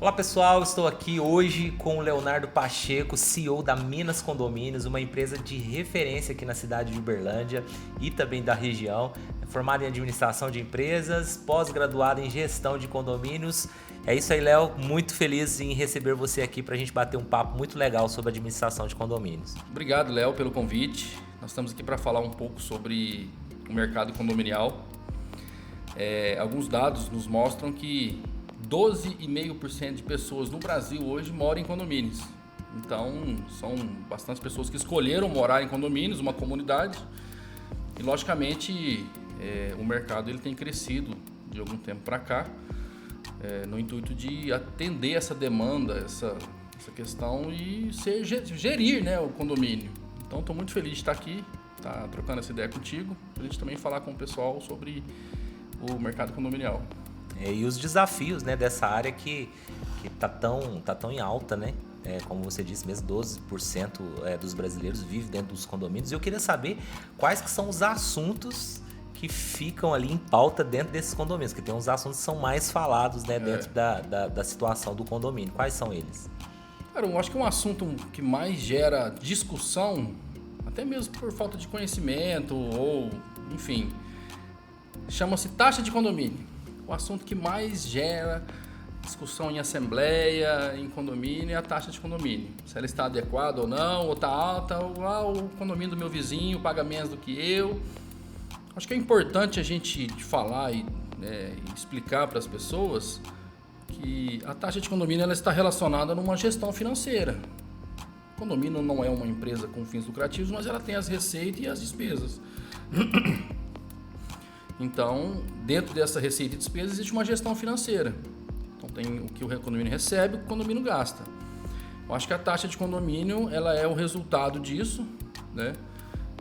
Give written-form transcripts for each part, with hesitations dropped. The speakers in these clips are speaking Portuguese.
Olá pessoal, estou aqui hoje com o Leonardo Pacheco, CEO da Minas Condomínios, uma empresa de referência aqui na cidade de Uberlândia e também da região, formado em administração de empresas, pós-graduado em gestão de condomínios. É isso aí, Léo, muito feliz em receber você aqui para a gente bater um papo muito legal sobre administração de condomínios. Obrigado, Léo, pelo convite. Nós estamos aqui para falar um pouco sobre o mercado condominial. Alguns dados nos mostram que 12,5% de pessoas no Brasil hoje moram em condomínios. Então, são bastantes pessoas que escolheram morar em condomínios, uma comunidade. E, logicamente, o mercado ele tem crescido de algum tempo para cá, no intuito de atender essa demanda, essa questão e gerir, né, o condomínio. Então, estou muito feliz de estar aqui, trocando essa ideia contigo, para a gente também falar com o pessoal sobre o mercado condominial. E os desafios, né, dessa área que tá tão em alta, né? Como você disse mesmo, 12% dos brasileiros vivem dentro dos condomínios. E eu queria saber quais que são os assuntos que ficam ali em pauta dentro desses condomínios, que tem uns assuntos que são mais falados, né, dentro da situação do condomínio. Quais são eles? Cara, eu acho que um assunto que mais gera discussão, até mesmo por falta de conhecimento ou, enfim, chama-se taxa de condomínio. O assunto que mais gera discussão em assembleia, em condomínio, é a taxa de condomínio. Se ela está adequada ou não, ou está alta, ou o condomínio do meu vizinho paga menos do que eu. Acho que é importante a gente falar e explicar para as pessoas que a taxa de condomínio ela está relacionada numa gestão financeira. O condomínio não é uma empresa com fins lucrativos, mas ela tem as receitas e as despesas. Então, dentro dessa receita e despesa existe uma gestão financeira. Então, tem o que o condomínio recebe e o que o condomínio gasta. Eu acho que a taxa de condomínio ela é o resultado disso, né?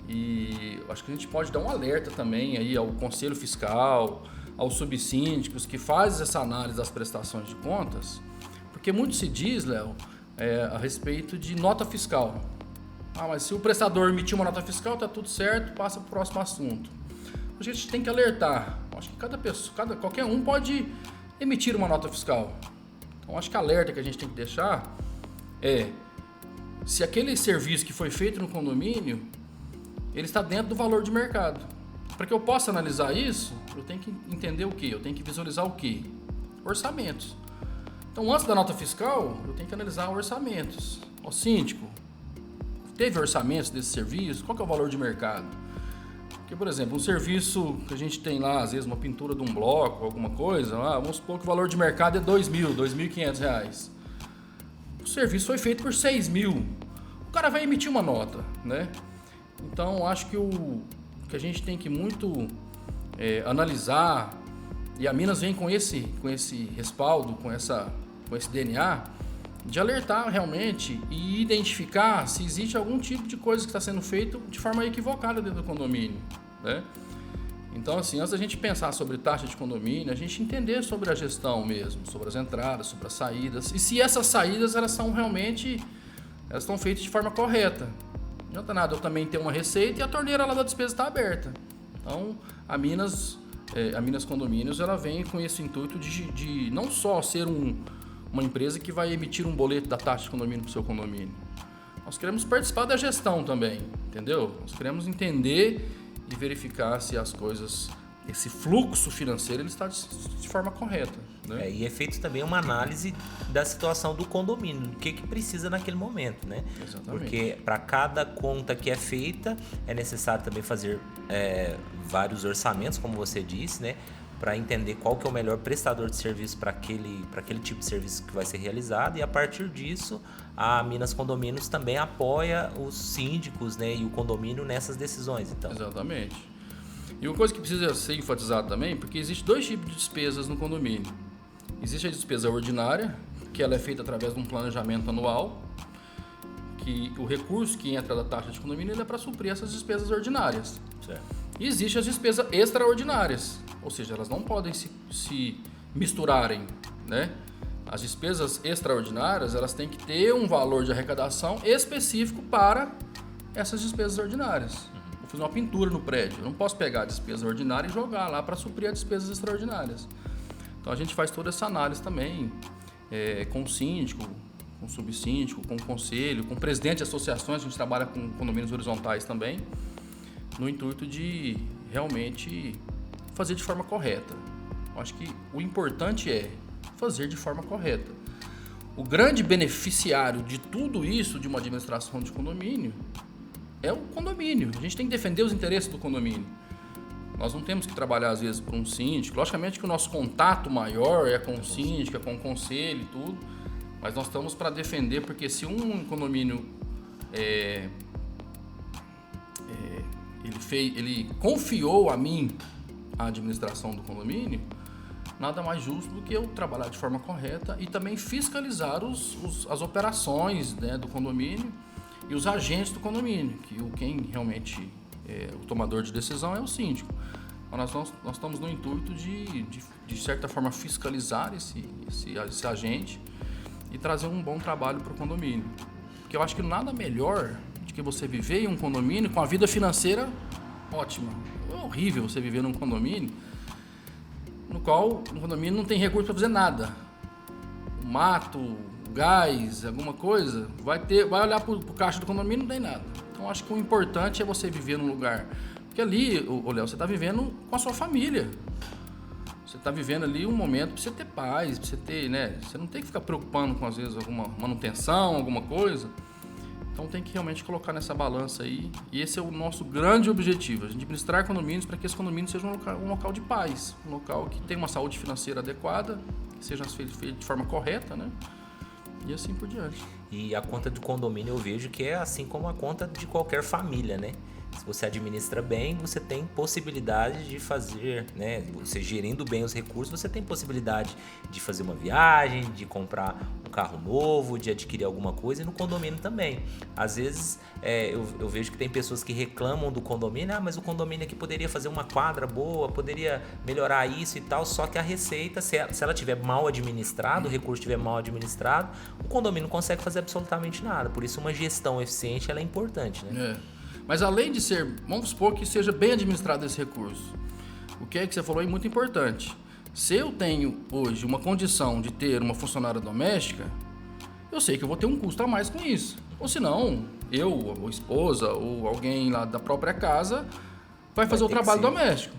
E eu acho que a gente pode dar um alerta também aí ao Conselho Fiscal, aos subsíndicos que fazem essa análise das prestações de contas, porque muito se diz, Léo, a respeito de nota fiscal. Mas se o prestador emitir uma nota fiscal, tá tudo certo, passa para o próximo assunto. A gente tem que alertar. Acho que qualquer um pode emitir uma nota fiscal. Então, acho que a alerta que a gente tem que deixar é se aquele serviço que foi feito no condomínio, ele está dentro do valor de mercado. Para que eu possa analisar isso, eu tenho que entender o quê? Eu tenho que visualizar o quê? Orçamentos. Então, antes da nota fiscal, eu tenho que analisar orçamentos. O síndico, teve orçamentos desse serviço? Qual que é o valor de mercado? Porque, por exemplo, um serviço que a gente tem lá, às vezes uma pintura de um bloco, alguma coisa, vamos supor que o valor de mercado é R$2.000, R$2.500. O serviço foi feito por R$6.000. O cara vai emitir uma nota, né? Então, acho que que a gente tem que muito analisar, e a Minas vem com esse respaldo, com esse DNA, de alertar realmente e identificar se existe algum tipo de coisa que está sendo feito de forma equivocada dentro do condomínio, né? Então, assim, antes da gente pensar sobre taxa de condomínio, a gente entender sobre a gestão mesmo, sobre as entradas, sobre as saídas, e se essas saídas elas estão feitas de forma correta. Não adianta nada eu também ter uma receita e a torneira lá da despesa está aberta. Então, a Minas Condomínios ela vem com esse intuito de não só ser uma empresa que vai emitir um boleto da taxa de condomínio para o seu condomínio. Nós queremos participar da gestão também, entendeu? Nós queremos entender e verificar se as coisas, esse fluxo financeiro, ele está de forma correta, né? E é feito também uma análise da situação do condomínio, do que precisa naquele momento, né? Exatamente. Porque para cada conta que é feita, é necessário também fazer vários orçamentos, como você disse, né? Para entender qual que é o melhor prestador de serviço para aquele tipo de serviço que vai ser realizado, e a partir disso a Minas Condomínios também apoia os síndicos, né, e o condomínio nessas decisões. Então. Exatamente. E uma coisa que precisa ser enfatizada também, porque existe dois tipos de despesas no condomínio. Existe a despesa ordinária, que ela é feita através de um planejamento anual, que o recurso que entra da taxa de condomínio ele é para suprir essas despesas ordinárias. Certo. E existem as despesas extraordinárias, ou seja, elas não podem se misturarem, né? As despesas extraordinárias, elas têm que ter um valor de arrecadação específico para essas despesas ordinárias. Vou fazer uma pintura no prédio, eu não posso pegar a despesa ordinária e jogar lá para suprir as despesas extraordinárias. Então a gente faz toda essa análise também com o síndico, com o subsíndico, com o conselho, com o presidente de associações, a gente trabalha com condomínios horizontais também, no intuito de realmente fazer de forma correta. Eu acho que o importante é fazer de forma correta. O grande beneficiário de tudo isso, de uma administração de condomínio, é o condomínio. A gente tem que defender os interesses do condomínio. Nós não temos que trabalhar, às vezes, por um síndico. Logicamente que o nosso contato maior é com o síndico, é com o conselho e tudo, mas nós estamos para defender, porque se um condomínio ele confiou a mim a administração do condomínio, nada mais justo do que eu trabalhar de forma correta e também fiscalizar as operações, né, do condomínio e os agentes do condomínio, que quem realmente o tomador de decisão é o síndico. Nós estamos no intuito de certa forma, fiscalizar esse agente e trazer um bom trabalho para o condomínio. Porque eu acho que nada melhor do que você viver em um condomínio com a vida financeira ótima. É horrível você viver num condomínio no qual o condomínio não tem recurso para fazer nada. O mato, o gás, alguma coisa, vai olhar para o caixa do condomínio e não tem nada. Então, acho que o importante é você viver num lugar. Porque ali, Léo, você está vivendo com a sua família. Você está vivendo ali um momento para você ter paz, para você ter, né? Você não tem que ficar preocupando com, às vezes, alguma manutenção, alguma coisa. Então, tem que realmente colocar nessa balança aí. E esse é o nosso grande objetivo. A gente administrar condomínios para que esse condomínio seja um local de paz. Um local que tenha uma saúde financeira adequada, que seja feito de forma correta, né? E assim por diante. E a conta do condomínio eu vejo que é assim como a conta de qualquer família, né? Se você administra bem, você tem possibilidade de fazer, né? Você gerindo bem os recursos, você tem possibilidade de fazer uma viagem, de comprar um carro novo, de adquirir alguma coisa, e no condomínio também. Às vezes eu vejo que tem pessoas que reclamam do condomínio, mas o condomínio aqui poderia fazer uma quadra boa, poderia melhorar isso e tal, só que a receita, se ela estiver mal administrada, o recurso estiver mal administrado, o condomínio não consegue fazer absolutamente nada. Por isso uma gestão eficiente ela é importante, né? Mas além de ser, vamos supor que seja bem administrado esse recurso, o que você falou é muito importante. Se eu tenho hoje uma condição de ter uma funcionária doméstica, eu sei que eu vou ter um custo a mais com isso. Ou senão, eu, ou esposa, ou alguém lá da própria casa vai fazer o trabalho doméstico.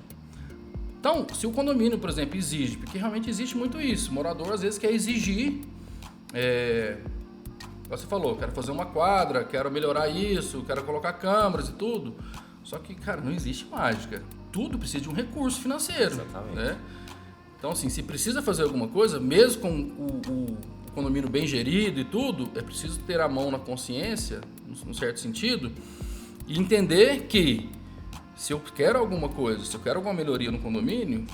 Então, se o condomínio, por exemplo, exige, porque realmente existe muito isso, o morador às vezes quer exigir... Você falou, quero fazer uma quadra, quero melhorar isso, quero colocar câmeras e tudo. Só que, cara, não existe mágica. Tudo precisa de um recurso financeiro. Exatamente. Né? Então, assim, se precisa fazer alguma coisa, mesmo com o condomínio bem gerido e tudo, é preciso ter a mão na consciência, num certo sentido, e entender que se eu quero alguma coisa, se eu quero alguma melhoria no condomínio,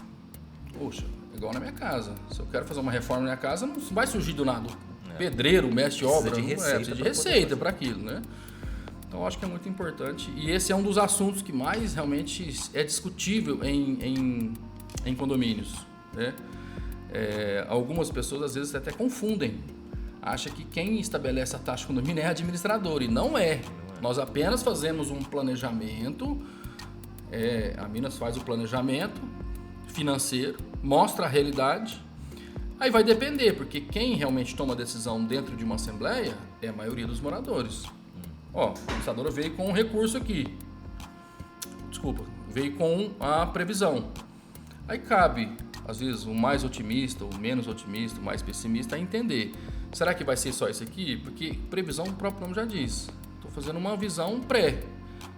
poxa, é igual na minha casa. Se eu quero fazer uma reforma na minha casa, não vai surgir do nada. Pedreiro, mestre de obra, precisa de receita para aquilo, né? Então, eu acho que é muito importante. E esse é um dos assuntos que mais realmente é discutível em condomínios, né? Algumas pessoas, às vezes, até confundem. Acham que quem estabelece a taxa de condomínio é administrador, e não é. Nós apenas fazemos um planejamento, a Minas faz o planejamento financeiro, mostra a realidade. Aí vai depender, porque quem realmente toma a decisão dentro de uma assembleia é a maioria dos moradores. Ó, a administradora veio com um recurso aqui. Veio com a previsão. Aí cabe, às vezes, o mais otimista, o menos otimista, o mais pessimista, a entender. Será que vai ser só isso aqui? Porque previsão, o próprio nome já diz. Estou fazendo uma visão pré.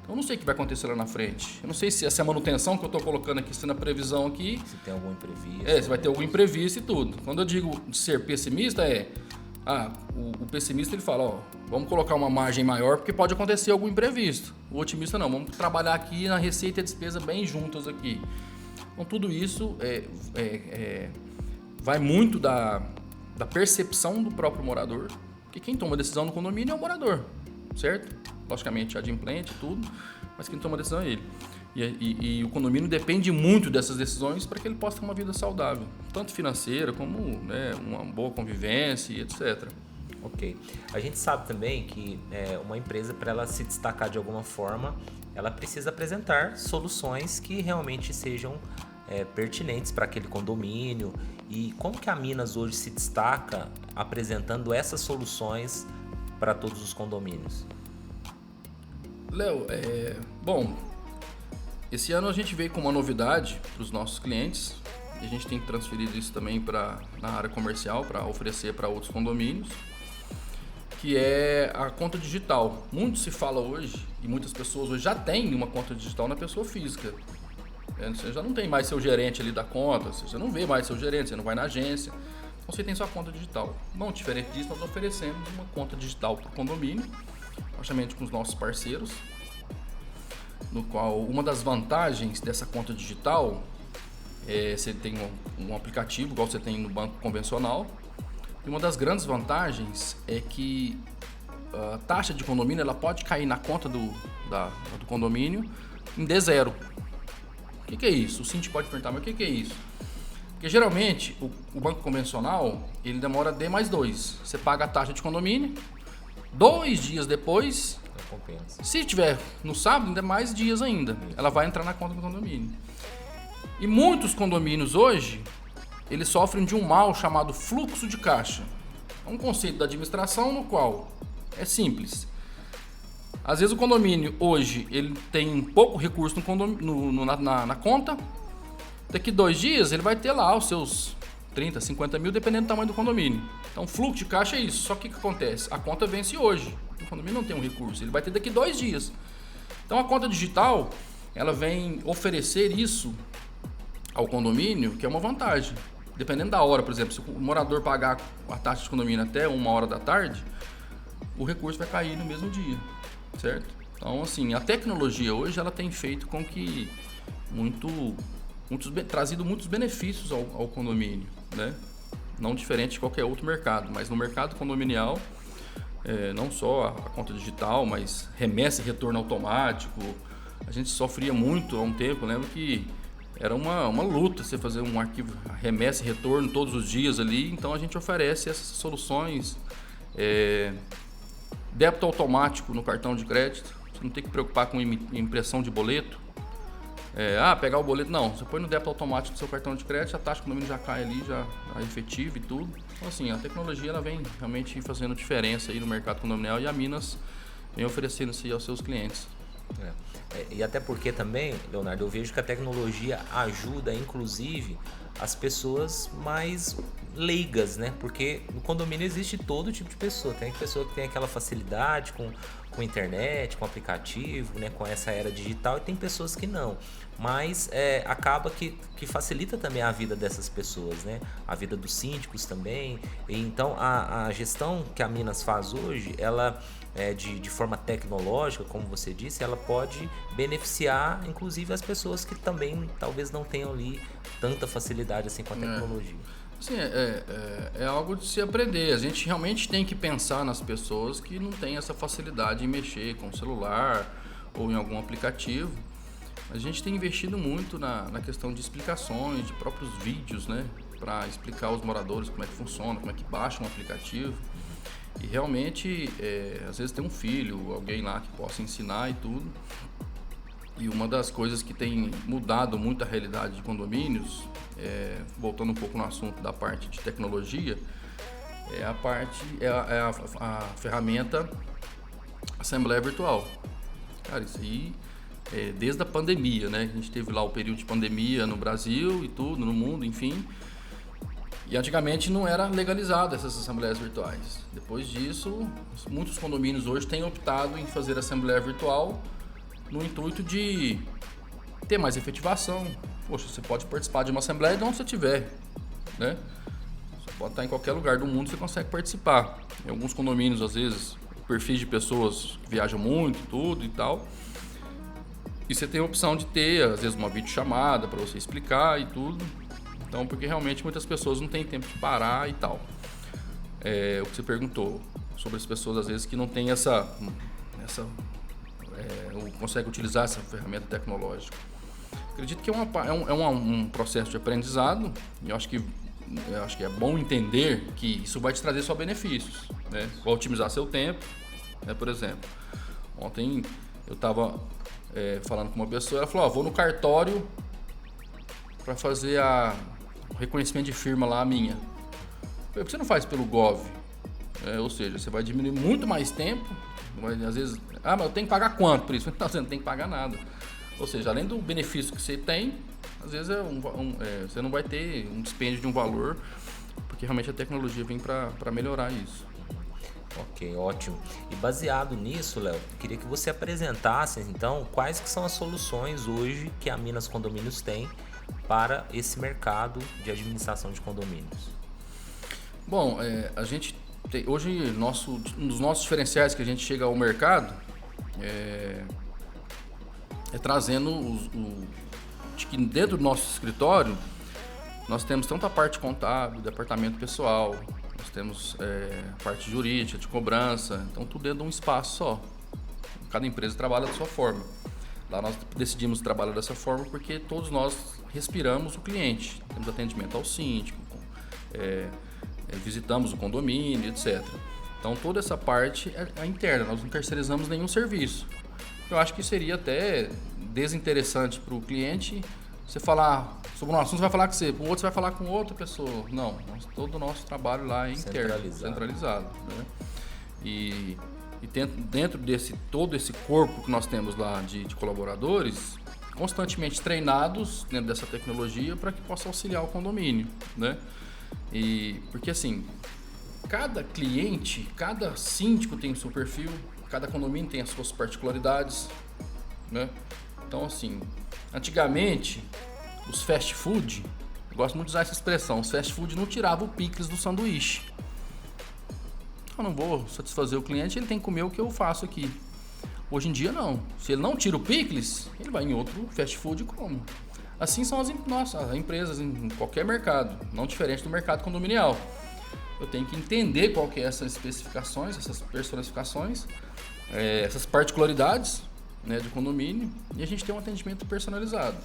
Eu não sei o que vai acontecer lá na frente. Eu não sei se essa manutenção que eu estou colocando aqui, sendo a previsão aqui... Se tem algum imprevisto. Se vai ter algum imprevisto e tudo. Quando eu digo de ser pessimista, o pessimista ele fala, vamos colocar uma margem maior porque pode acontecer algum imprevisto. O otimista não, vamos trabalhar aqui na receita e despesa bem juntas aqui. Então tudo isso vai muito da percepção do próprio morador, porque quem toma a decisão no condomínio é o morador, certo? Logicamente, adimplente, tudo, mas quem toma a decisão é ele. E o condomínio depende muito dessas decisões para que ele possa ter uma vida saudável, tanto financeira como, né, uma boa convivência e etc. Ok. A gente sabe também que uma empresa, para ela se destacar de alguma forma, ela precisa apresentar soluções que realmente sejam pertinentes para aquele condomínio. E como que a Minas hoje se destaca apresentando essas soluções para todos os condomínios? Léo, bom, esse ano a gente veio com uma novidade para os nossos clientes e a gente tem transferido isso também na área comercial para oferecer para outros condomínios, que é a conta digital. Muito se fala hoje e muitas pessoas hoje já têm uma conta digital na pessoa física. Você já não tem mais seu gerente ali da conta, você já não vê mais seu gerente, você não vai na agência, então você tem sua conta digital. Não diferente disso, nós oferecemos uma conta digital para o condomínio, praticamente com os nossos parceiros, no qual uma das vantagens dessa conta digital é você tem um aplicativo igual você tem no banco convencional, e uma das grandes vantagens é que a taxa de condomínio ela pode cair na conta do condomínio em D0. O que é isso? O síndico pode perguntar, mas o que é isso? Porque geralmente o banco convencional ele demora D mais 2. Você paga a taxa de condomínio, 2 dias depois, se tiver no sábado, ainda mais dias ainda, ela vai entrar na conta do condomínio. E muitos condomínios hoje, eles sofrem de um mal chamado fluxo de caixa. É um conceito da administração no qual é simples. Às vezes o condomínio hoje ele tem pouco recurso na conta. Daqui 2 dias ele vai ter lá os seus 30, 50 mil, dependendo do tamanho do condomínio. Então fluxo de caixa é isso. Só que o que acontece? A conta vence hoje. O condomínio não tem um recurso, ele vai ter daqui 2 dias. Então a conta digital ela vem oferecer isso ao condomínio, que é uma vantagem. Dependendo da hora, por exemplo, se o morador pagar a taxa de condomínio até 1h da tarde, o recurso vai cair no mesmo dia. Certo? Então, assim, a tecnologia hoje ela tem feito com que trazido muitos benefícios ao condomínio, né? Não diferente de qualquer outro mercado, mas no mercado condominial, não só a conta digital, mas remessa e retorno automático. A gente sofria muito há um tempo, eu lembro que era uma luta você fazer um arquivo remessa e retorno todos os dias ali, então a gente oferece essas soluções. Débito automático no cartão de crédito, você não tem que preocupar com impressão de boleto. Pegar o boleto, não, você põe no débito automático do seu cartão de crédito, a taxa do condomínio já cai ali, já é efetiva e tudo. Então assim, a tecnologia ela vem realmente fazendo diferença aí no mercado condominial e a Minas vem oferecendo isso aí aos seus clientes. E até porque também, Leonardo, eu vejo que a tecnologia ajuda, inclusive, as pessoas mais leigas, né? Porque no condomínio existe todo tipo de pessoa. Tem pessoa que tem aquela facilidade com internet, com aplicativo, né? Com essa era digital, e tem pessoas que não. Mas acaba que facilita também a vida dessas pessoas, né? A vida dos síndicos também. E então a gestão que a Minas faz hoje, ela de forma tecnológica, como você disse, ela pode beneficiar inclusive as pessoas que também talvez não tenham ali tanta facilidade assim com a tecnologia. Sim, é algo de se aprender. A gente realmente tem que pensar nas pessoas que não têm essa facilidade em mexer com o celular ou em algum aplicativo. A gente tem investido muito na questão de explicações, de próprios vídeos, né? Para explicar aos moradores como é que funciona, como é que baixa um aplicativo. E realmente, às vezes tem um filho, alguém lá que possa ensinar e tudo. E uma das coisas que tem mudado muito a realidade de condomínios, voltando um pouco no assunto da parte de tecnologia, é a ferramenta Assembleia Virtual. Cara, isso aí desde a pandemia, né? A gente teve lá o período de pandemia no Brasil e tudo, no mundo, enfim. E antigamente não era legalizado essas assembleias virtuais. Depois disso, muitos condomínios hoje têm optado em fazer assembleia virtual no intuito de ter mais efetivação. Poxa, você pode participar de uma assembleia de onde você estiver, né? Você pode estar em qualquer lugar do mundo, você consegue participar. Em alguns condomínios, às vezes, perfis de pessoas que viajam muito, tudo e tal. E você tem a opção de ter, às vezes, uma videochamada para você explicar e tudo. Então, porque realmente muitas pessoas não têm tempo de parar e tal. O que você perguntou sobre as pessoas, às vezes, que não têm consegue utilizar essa ferramenta tecnológica. Acredito que é um processo de aprendizado e eu acho que é bom entender que isso vai te trazer só benefícios, né? Vai otimizar seu tempo, né? Por exemplo, ontem eu estava falando com uma pessoa, ela falou, vou no cartório para fazer o reconhecimento de firma lá, a minha. Por que você não faz pelo Gov? Ou seja, você vai diminuir muito mais tempo, às vezes, mas eu tenho que pagar quanto por isso? Não, você não tem que pagar nada. Ou seja, além do benefício que você tem, às vezes você não vai ter um dispêndio de um valor, porque realmente a tecnologia vem para melhorar isso. Ok, ótimo. E baseado nisso, Léo, queria que você apresentasse, então, quais que são as soluções hoje que a Minas Condomínios tem para esse mercado de administração de condomínios. Bom, a gente tem, hoje, um dos nossos diferenciais que a gente chega ao mercado é trazendo que dentro do nosso escritório nós temos tanto a parte contábil, departamento pessoal, nós temos parte jurídica, de cobrança, então tudo dentro de um espaço só. Cada empresa trabalha da sua forma. Lá nós decidimos trabalhar dessa forma porque todos nós respiramos o cliente. Temos atendimento ao síndico, visitamos o condomínio, etc. Então toda essa parte é interna, nós não terceirizamos nenhum serviço. Eu acho que seria até desinteressante para o cliente você falar sobre um assunto, você vai falar com você, o outro você vai falar com outra pessoa. Não, todo o nosso trabalho lá é interno, centralizado. Né? E dentro desse todo esse corpo que nós temos lá de colaboradores, constantemente treinados dentro dessa tecnologia para que possa auxiliar o condomínio, né? E porque assim, cada cliente, cada síndico tem o seu perfil, cada condomínio tem as suas particularidades, né? Então assim, antigamente os fast food, eu gosto muito de usar essa expressão, os fast food não tiravam o picles do sanduíche. Eu não vou satisfazer o cliente, ele tem que comer o que eu faço aqui. Hoje em dia não. Se ele não tira o picles, ele vai em outro fast food e come. Assim são as empresas em qualquer mercado, não diferente do mercado condominial. Eu tenho que entender qual que é essas especificações, essas personificações, essas particularidades, né, de condomínio, e a gente tem um atendimento personalizado.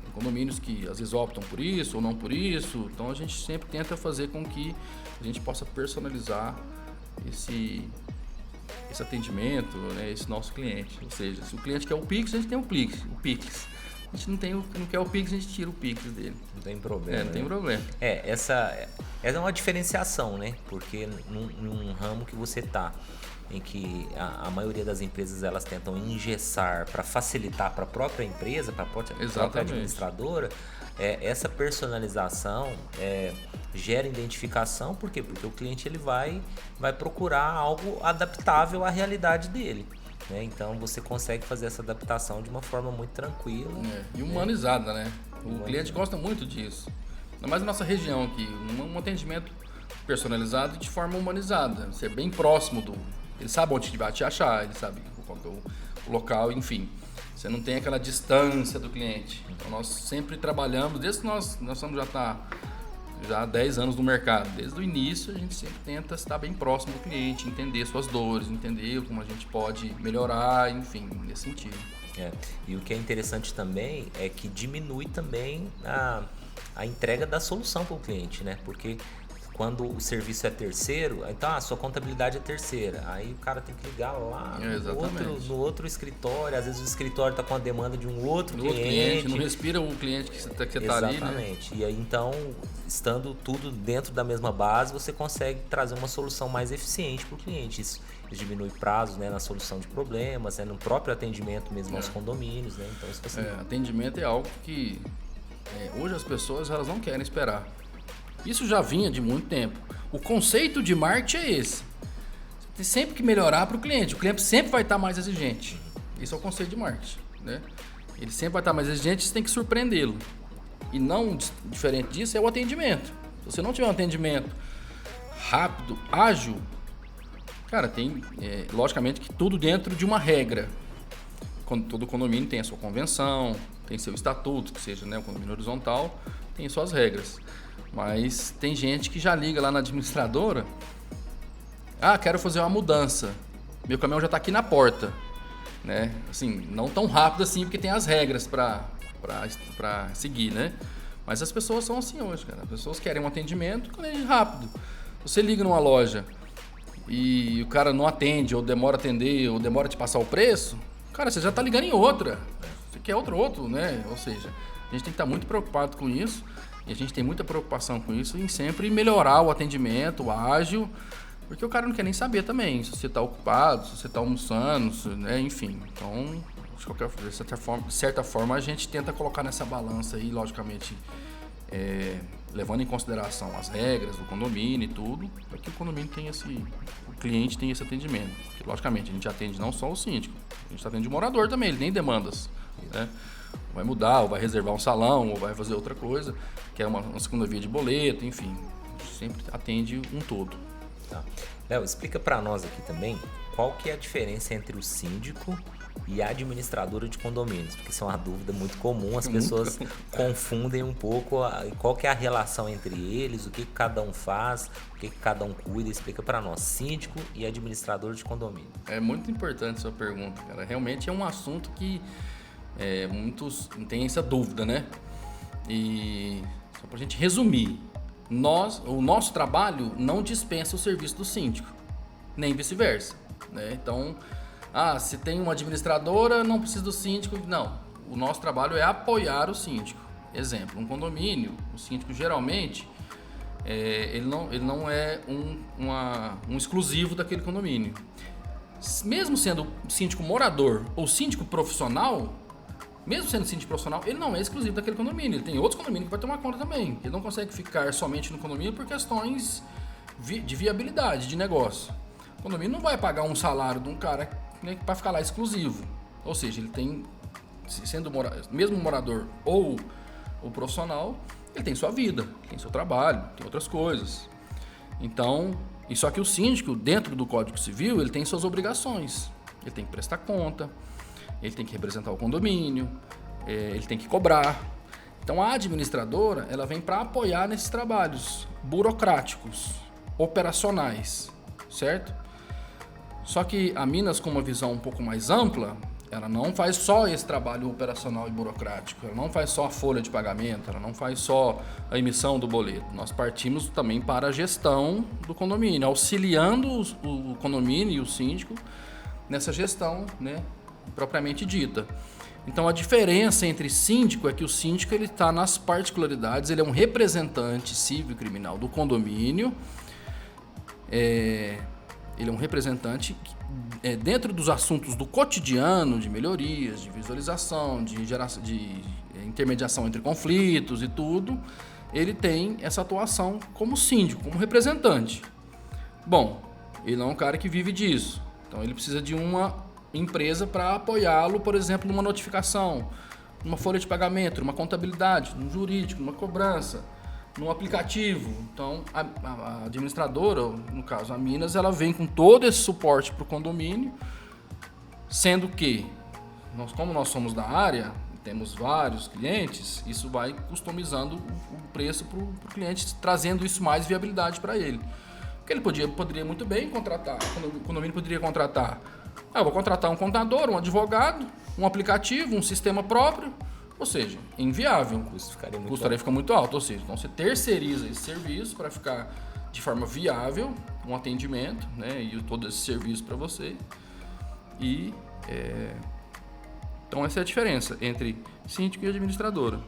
Tem condomínios que às vezes optam por isso ou não por isso, então a gente sempre tenta fazer com que a gente possa personalizar esse atendimento, né, esse nosso cliente. Ou seja, se o cliente quer o Pix, a gente tem o Pix. A gente não quer o Pix, a gente tira o Pix dele. Não tem problema. Não tem problema. Essa é uma diferenciação, né? Porque num ramo que você tá, em que a maioria das empresas elas tentam engessar para facilitar para a própria empresa, para a própria administradora, essa personalização gera identificação. Por quê? Porque o cliente ele vai procurar algo adaptável à realidade dele. Então você consegue fazer essa adaptação de uma forma muito tranquila. E humanizada, né? O cliente gosta muito disso. Ainda mais na nossa região aqui, um atendimento personalizado de forma humanizada. Ser bem próximo do... Ele sabe onde vai te achar, ele sabe qual que é o local, enfim. Você não tem aquela distância do cliente. Então nós sempre trabalhamos, desde que nós estamos já há 10 anos no mercado. Desde o início a gente sempre tenta estar bem próximo do cliente, entender suas dores, entender como a gente pode melhorar, enfim, nesse sentido. E o que é interessante também é que diminui também a entrega da solução para o cliente, né? Porque quando o serviço é terceiro, então a sua contabilidade é terceira. Aí o cara tem que ligar lá no outro escritório. Às vezes o escritório está com a demanda de um outro cliente. Não respira o cliente que está ali, né? Exatamente. E aí então, estando tudo dentro da mesma base, você consegue trazer uma solução mais eficiente para o cliente. Isso diminui prazos, né, na solução de problemas, no próprio atendimento mesmo aos condomínios, né? Então, isso atendimento é algo que hoje as pessoas elas não querem esperar. Isso já vinha de muito tempo. O conceito de marketing é esse. Você tem sempre que melhorar para o cliente. O cliente sempre vai estar mais exigente. Esse é o conceito de marketing, né? Ele sempre vai estar mais exigente, você tem que surpreendê-lo. E não diferente disso é o atendimento. Se você não tiver um atendimento rápido, ágil, cara, tem logicamente que tudo dentro de uma regra. Todo condomínio tem a sua convenção, tem seu estatuto, que seja, né, o condomínio horizontal, tem suas regras. Mas tem gente que já liga lá na administradora, quero fazer uma mudança, meu caminhão já está aqui na porta, né? Assim, não tão rápido assim, porque tem as regras para seguir, né? Mas as pessoas são assim hoje, cara. As pessoas querem um atendimento rápido. Você liga numa loja e o cara não atende, ou demora a atender, ou demora a te passar o preço, cara, você já está ligando em outra. Você quer outro, né? Ou seja, a gente tem que estar muito preocupado com isso. E a gente tem muita preocupação com isso em sempre melhorar o atendimento, o ágil, porque o cara não quer nem saber também se você está ocupado, se você está almoçando, né? Enfim. Então, de certa forma, a gente tenta colocar nessa balança aí, logicamente, levando em consideração as regras do condomínio e tudo, para que o condomínio tenha o cliente tenha esse atendimento. Porque, logicamente, a gente atende não só o síndico, a gente atende o morador também, ele tem demandas, né? Vai mudar, ou vai reservar um salão, ou vai fazer outra coisa, que é uma segunda via de boleto, enfim. A gente sempre atende um todo. Tá. Léo, explica para nós aqui também qual que é a diferença entre o síndico e a administradora de condomínios, porque isso é uma dúvida muito comum, as pessoas confundem um pouco qual que é a relação entre eles, o que cada um faz, o que cada um cuida. Explica para nós, síndico e administrador de condomínio. É muito importante essa pergunta, cara. Realmente é um assunto que muitos têm essa dúvida, né? E só pra gente resumir, o nosso trabalho não dispensa o serviço do síndico, nem vice-versa, né? Então, se tem uma administradora, não precisa do síndico. Não, o nosso trabalho é apoiar o síndico. Exemplo, um condomínio, o síndico geralmente, ele não é um exclusivo daquele condomínio. Mesmo sendo síndico morador ou síndico profissional, mesmo sendo síndico profissional, ele não é exclusivo daquele condomínio. Ele tem outros condomínios que vai tomar conta também. Ele não consegue ficar somente no condomínio por questões de viabilidade de negócio. O condomínio não vai pagar um salário de um cara, né, para ficar lá exclusivo. Ou seja, ele tem, mesmo morador ou o profissional, ele tem sua vida, tem seu trabalho, tem outras coisas. Então, e só que o síndico, dentro do Código Civil, ele tem suas obrigações. Ele tem que prestar conta, ele tem que representar o condomínio, ele tem que cobrar. Então a administradora, ela vem para apoiar nesses trabalhos burocráticos, operacionais, certo? Só que a Minas, com uma visão um pouco mais ampla, ela não faz só esse trabalho operacional e burocrático, ela não faz só a folha de pagamento, ela não faz só a emissão do boleto. Nós partimos também para a gestão do condomínio, auxiliando o condomínio e o síndico nessa gestão, né, propriamente dita. Então a diferença entre síndico é que o síndico ele está nas particularidades, ele é um representante cívico-criminal do condomínio, ele é um representante dentro dos assuntos do cotidiano, de melhorias, de visualização, de intermediação entre conflitos e tudo, ele tem essa atuação como síndico, como representante. Bom, ele não é um cara que vive disso, então ele precisa de uma empresa para apoiá-lo, por exemplo, numa notificação, numa folha de pagamento, numa contabilidade, num jurídico, numa cobrança, num aplicativo. Então, a administradora, no caso a Minas, ela vem com todo esse suporte para o condomínio, sendo que, como nós somos da área, temos vários clientes, isso vai customizando o preço para o cliente, trazendo isso mais viabilidade para ele. Porque ele poderia muito bem contratar, o condomínio poderia contratar, eu vou contratar um contador, um advogado, um aplicativo, um sistema próprio, ou seja, inviável. O custo fica muito alto. Ou seja, então você terceiriza esse serviço para ficar de forma viável, um atendimento, né, e todo esse serviço para você. Então essa é a diferença entre síndico e administradora.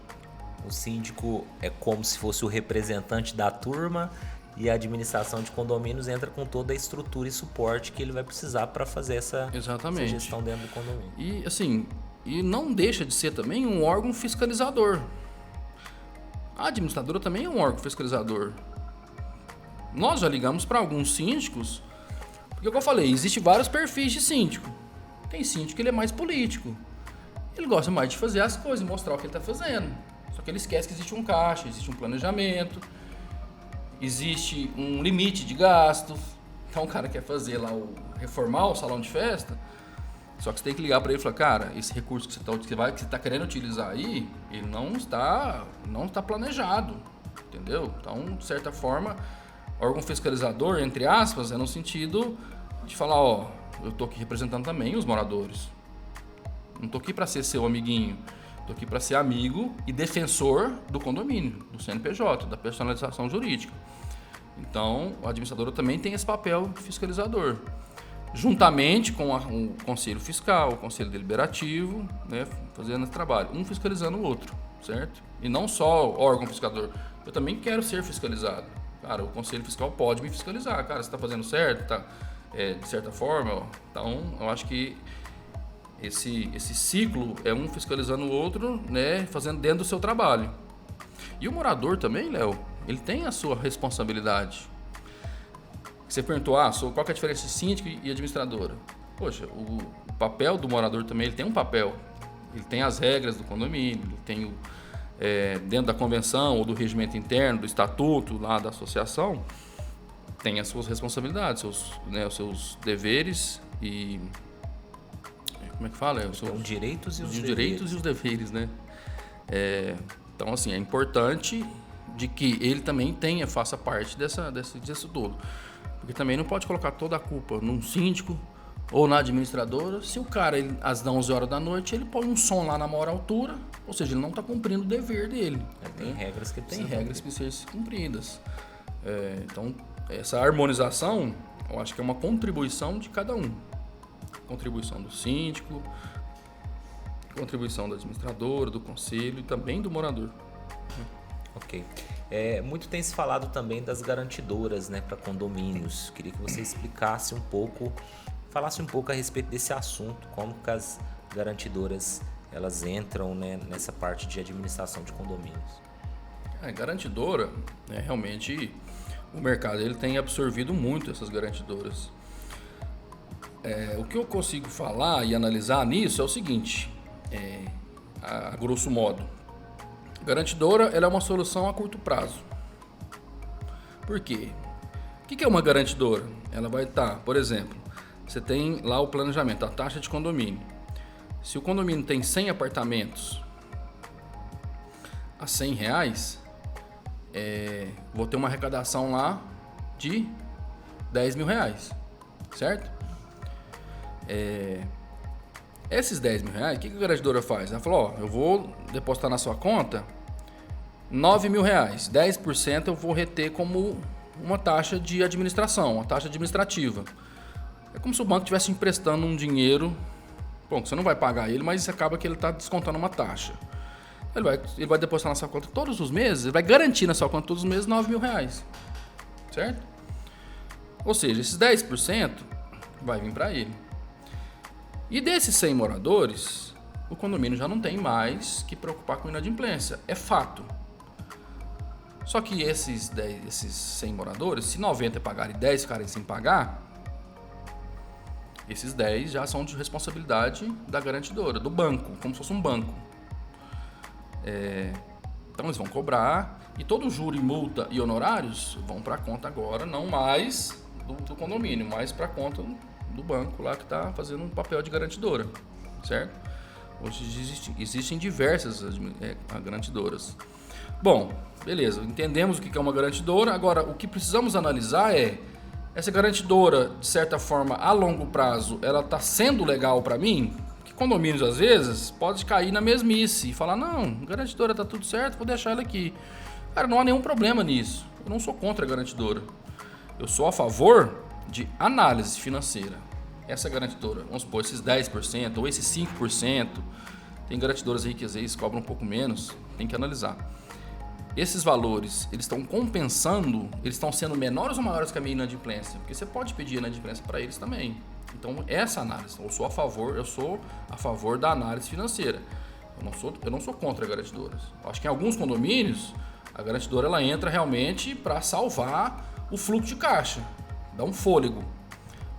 O síndico é como se fosse o representante da turma, e a administração de condomínios entra com toda a estrutura e suporte que ele vai precisar para fazer essa gestão dentro do condomínio. E assim, não deixa de ser também um órgão fiscalizador. A administradora também é um órgão fiscalizador. Nós já ligamos para alguns síndicos, porque como eu falei, existem vários perfis de síndico. Tem síndico que ele é mais político. Ele gosta mais de fazer as coisas, mostrar o que ele está fazendo. Só que ele esquece que existe um caixa, existe um planejamento, existe um limite de gastos. Então o cara quer fazer lá, reformar o salão de festa, só que você tem que ligar para ele e falar, cara, esse recurso que você está querendo utilizar aí, ele não está planejado, entendeu? Então, de certa forma, órgão fiscalizador, entre aspas, é no sentido de falar, eu estou aqui representando também os moradores. Não estou aqui para ser seu amiguinho, estou aqui para ser amigo e defensor do condomínio, do CNPJ, da personalização jurídica. Então, o administrador também tem esse papel fiscalizador, juntamente com o Conselho Fiscal, o Conselho Deliberativo, né, fazendo esse trabalho, um fiscalizando o outro, certo? E não só órgão fiscalizador. Eu também quero ser fiscalizado. Cara, o Conselho Fiscal pode me fiscalizar. Cara, você está fazendo certo? Tá, de certa forma. Ó. Então, eu acho que esse ciclo é um fiscalizando o outro, né, fazendo dentro do seu trabalho. E o morador também, Léo, ele tem a sua responsabilidade. Você perguntou, qual que é a diferença de síndico e administradora? Poxa, o papel do morador também, ele tem um papel. Ele tem as regras do condomínio, ele tem dentro da convenção ou do regimento interno, do estatuto lá da associação, tem as suas responsabilidades, os seus deveres e... Como é que fala? Os direitos e os deveres. Direitos e os deveres, né? Então, assim, é importante de que ele também faça parte disso tudo. Porque também não pode colocar toda a culpa num síndico ou na administradora. Se o cara, às 11 horas da noite, ele põe um som lá na maior altura, ou seja, ele não está cumprindo o dever dele. Tem regras que precisam ser cumpridas. Então, essa harmonização, eu acho que é uma contribuição de cada um. Contribuição do síndico, contribuição da administradora, do conselho e também do morador. Ok. Muito tem se falado também das garantidoras, né, para condomínios. Queria que você falasse um pouco a respeito desse assunto, como que as garantidoras elas entram, né, nessa parte de administração de condomínios. A garantidora, realmente, o mercado ele tem absorvido muito essas garantidoras. O que eu consigo falar e analisar nisso é o seguinte, a grosso modo. A garantidora ela é uma solução a curto prazo. Por quê? O que é uma garantidora? Ela vai estar, por exemplo, você tem lá o planejamento, a taxa de condomínio. Se o condomínio tem 100 apartamentos a R$100, vou ter uma arrecadação lá de R$10.000, certo? Esses R$10.000, o que a garantidora faz? Ela falou, eu vou depositar na sua conta R$9.000, 10% eu vou reter como uma taxa de administração, uma taxa administrativa. É como se o banco estivesse emprestando um dinheiro, bom, você não vai pagar ele, mas acaba que ele está descontando uma taxa. Ele vai depositar na sua conta todos os meses, ele vai garantir na sua conta todos os meses R$9.000, certo? Ou seja, esses 10% vai vir para ele. E desses 100 moradores, o condomínio já não tem mais que preocupar com inadimplência. É fato. Só que esses 100 moradores, se 90 pagarem e 10 ficarem sem pagar, esses 10 já são de responsabilidade da garantidora, do banco, como se fosse um banco. Então eles vão cobrar e todo juro, multa e honorários vão para a conta agora, não mais do condomínio, mas para a conta do banco lá que está fazendo um papel de garantidora, certo? Hoje existem diversas garantidoras. Bom, beleza, entendemos o que é uma garantidora. Agora, o que precisamos analisar é essa garantidora, de certa forma, a longo prazo, ela está sendo legal para mim? Porque condomínios, às vezes, pode cair na mesmice e falar, não, garantidora está tudo certo, vou deixar ela aqui. Cara, não há nenhum problema nisso. Eu não sou contra a garantidora. Eu sou a favor de análise financeira. Essa garantidora, vamos supor, esses 10% ou esses 5%, tem garantidoras aí que às vezes cobram um pouco menos, tem que analisar. Esses valores, eles estão compensando, eles estão sendo menores ou maiores que a minha inadimplência? Porque você pode pedir inadimplência para eles também. Então, essa análise, eu sou a favor da análise financeira. Eu não sou contra garantidoras. Eu acho que em alguns condomínios, a garantidora ela entra realmente para salvar o fluxo de caixa, dá um fôlego.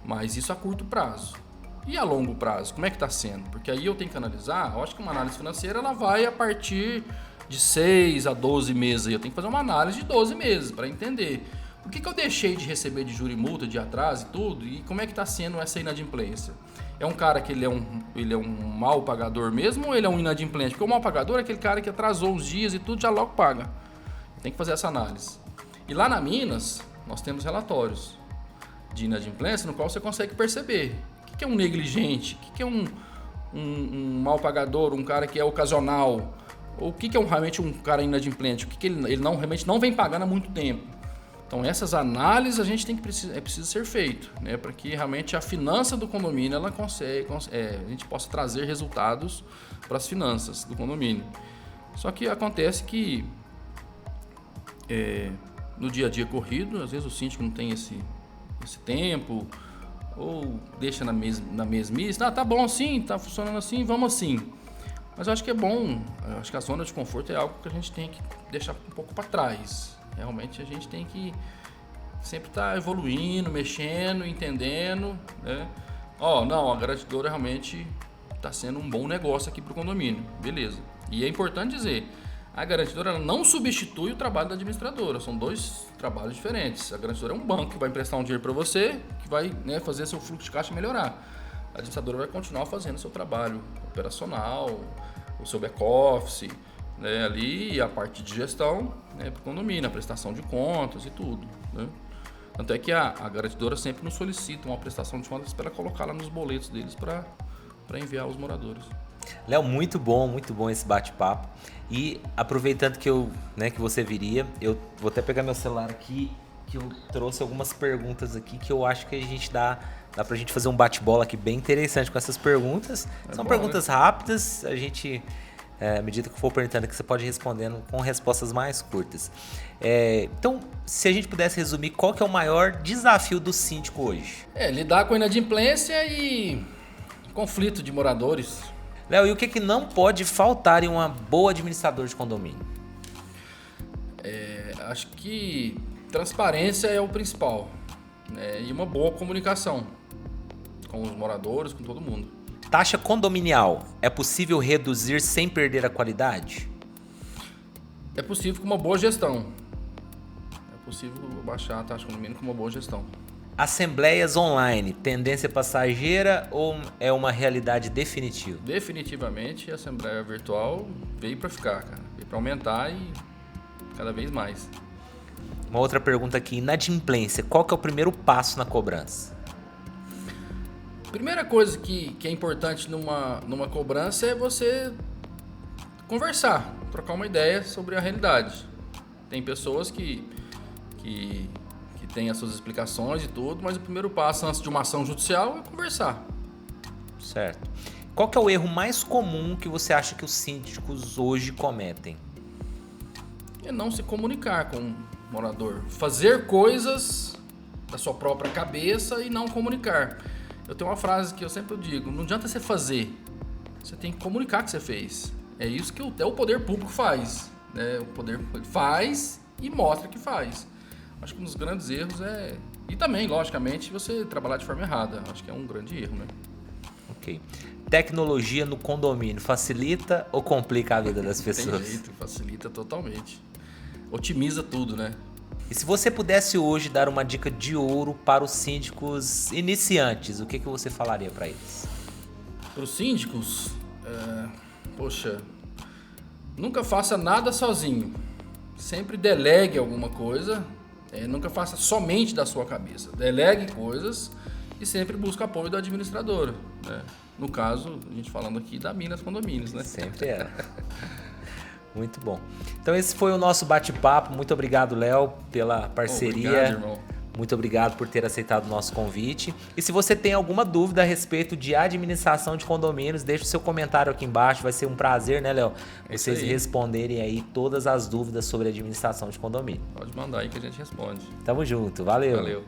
Mas isso a curto prazo. E a longo prazo, como é que está sendo? Porque aí eu tenho que analisar, eu acho que uma análise financeira ela vai a partir de 6 a 12 meses. Eu tenho que fazer uma análise de 12 meses para entender o que eu deixei de receber de juros e multa, de atraso e tudo, e como é que está sendo essa inadimplência. É um cara que ele é um mal pagador mesmo ou ele é um inadimplente? Porque o mal pagador é aquele cara que atrasou os dias e tudo, já logo paga. Tem que fazer essa análise. E lá na Minas, nós temos relatórios de inadimplência no qual você consegue perceber o que é um negligente, o que é um mal pagador, um cara que é ocasional, ou o que é realmente um cara inadimplente, o que ele realmente não vem pagando há muito tempo. Então essas análises a gente precisa ser feito, né, para que realmente a finança do condomínio a gente possa trazer resultados para as finanças do condomínio. Só que acontece que no dia a dia corrido, às vezes o síndico não tem esse tempo, ou deixa na mesmice, tá bom assim, tá funcionando assim, vamos assim. Mas eu acho que é bom, eu acho que a zona de conforto é algo que a gente tem que deixar um pouco para trás. Realmente a gente tem que sempre estar evoluindo, mexendo, entendendo, né? Não, a garantidora realmente está sendo um bom negócio aqui para o condomínio, beleza. E é importante dizer, a garantidora ela não substitui o trabalho da administradora, são dois trabalhos diferentes. A garantidora é um banco que vai emprestar um dinheiro para você, que vai, né, fazer seu fluxo de caixa melhorar. A administradora vai continuar fazendo seu trabalho operacional, o seu back-office, né, ali, a parte de gestão, né, para o condomínio, a prestação de contas e tudo, né? Tanto é que a garantidora sempre nos solicita uma prestação de contas para colocar lá nos boletos deles para enviar aos moradores. Léo, muito bom esse bate-papo. E aproveitando que você viria, eu vou até pegar meu celular aqui, que eu trouxe algumas perguntas aqui que eu acho que a gente dá pra gente fazer um bate-bola aqui bem interessante com essas perguntas. São bom, perguntas, né? Rápidas, a gente, à medida que for perguntando aqui, você pode ir respondendo com respostas mais curtas. Então, se a gente pudesse resumir, qual que é o maior desafio do síndico hoje? Lidar com a inadimplência e conflito de moradores. Léo, e o que não pode faltar em uma boa administradora de condomínio? Acho que transparência é o principal, né? E uma boa comunicação com os moradores, com todo mundo. Taxa condominial, é possível reduzir sem perder a qualidade? É possível com uma boa gestão. É possível baixar a taxa de condomínio com uma boa gestão. Assembleias online, tendência passageira ou é uma realidade definitiva? Definitivamente, a assembleia virtual veio para ficar, cara. Veio para aumentar e cada vez mais. Uma outra pergunta aqui, inadimplência, qual que é o primeiro passo na cobrança? Primeira coisa que é importante numa cobrança é você conversar, trocar uma ideia sobre a realidade. Tem pessoas que têm as suas explicações e tudo, mas o primeiro passo antes de uma ação judicial é conversar. Certo. Qual que é o erro mais comum que você acha que os síndicos hoje cometem? É não se comunicar com o morador. Fazer coisas da sua própria cabeça e não comunicar. Eu tenho uma frase que eu sempre digo, não adianta você fazer, você tem que comunicar que você fez. É isso que até o poder público faz, né? O poder faz e mostra que faz. Acho que um dos grandes erros e também, logicamente, você trabalhar de forma errada. Acho que é um grande erro, né? Ok. Tecnologia no condomínio facilita ou complica a vida das pessoas? Tem jeito, facilita totalmente. Otimiza tudo, né? E se você pudesse hoje dar uma dica de ouro para os síndicos iniciantes, o que você falaria para eles? Para os síndicos, nunca faça nada sozinho. Sempre delegue alguma coisa. Nunca faça somente da sua cabeça. Delegue coisas e sempre busque apoio da administradora, né? No caso, a gente falando aqui da Minas Condomínios, né? Sempre é. Muito bom. Então esse foi o nosso bate-papo. Muito obrigado, Léo, pela parceria. Obrigado, irmão. Muito obrigado por ter aceitado o nosso convite. E se você tem alguma dúvida a respeito de administração de condomínios, deixe o seu comentário aqui embaixo. Vai ser um prazer, né, Léo? Vocês responderem aí todas as dúvidas sobre administração de condomínio. Pode mandar aí que a gente responde. Tamo junto. Valeu. Valeu.